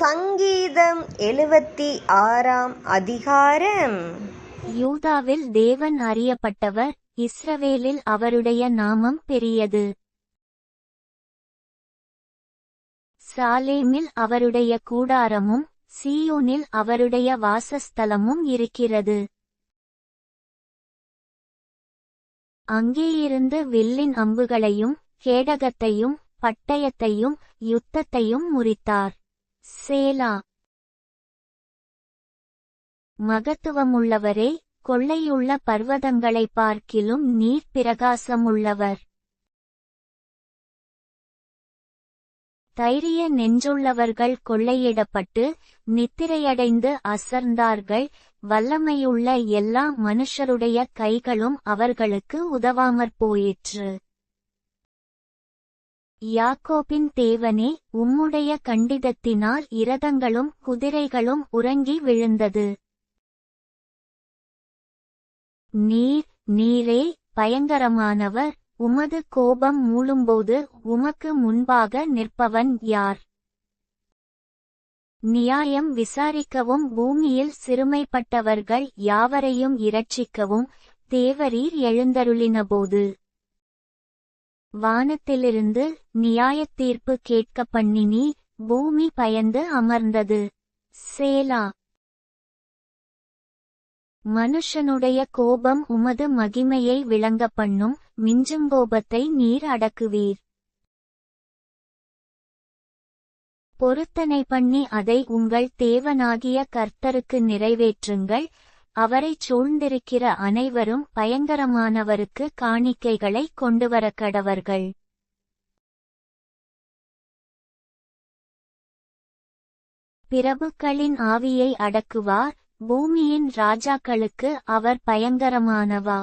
சங்கீதம் 76 அதிகாரம். யூதாவில் தேவன் அறியப்பட்டவர், இஸ்ரவேலில் அவருடைய நாமம் பெரியது. சாலேமில் அவருடைய கூடாரமும் சீயோனில் அவருடைய வாசஸ்தலமும் இருக்கிறது. அங்கேயிருந்து வில்லின் அம்புகளையும் கேடகத்தையும் பட்டயத்தையும் யுத்தத்தையும் முறித்தார். சேலா. மகத்துவமுள்ளவரே, கொள்ளையுள்ள பர்வதங்களை பார்க்கிலும் நீர் பிரகாசமுள்ளவர். தைரிய நெஞ்சுள்ளவர்கள் கொள்ளையிடப்பட்டு நித்திரையடைந்து அசர்ந்தார்கள். வல்லமையுள்ள எல்லா மனுஷருடைய கைகளும் அவர்களுக்கு உதவாமற் போயிற்று. யாக்கோபின் தேவனே, உம்முடைய கண்டிதத்தினால் இரதங்களும் குதிரைகளும் உறங்கி விழுந்தது. நீரே பயங்கரமானவர். உமது கோபம் மூளும்போது உமக்கு முன்பாக நிற்பவன் யார்? நியாயம் விசாரிக்கவும் பூமியில் சிறுமைப்பட்டவர்கள் யாவரையும் இரட்சிக்கவும் தேவரீர் எழுந்தருளினபோது வானத்திலிருந்து நியாயத்தீர்ப்பு கேட்க பண்ணினி, பூமி பயந்து அமர்ந்தது. சேலா. மனுஷனுடைய கோபம் உமது மகிமையை விளங்க பண்ணும். மிஞ்சுங்கோபத்தை நீர் அடக்குவீர். பொருத்தனை பண்ணி அதை உங்கள் தேவனாகிய கர்த்தருக்கு நிறைவேற்றுங்கள். அவரைச் சூழ்ந்திருக்கிற அனைவரும் பயங்கரமானவருக்கு காணிக்கைகளை கொண்டுவரக்கடவர்கள். பிரபுக்களின் ஆவியை அடக்குவார். பூமியின் ராஜாக்களுக்கு அவர் பயங்கரமானவா.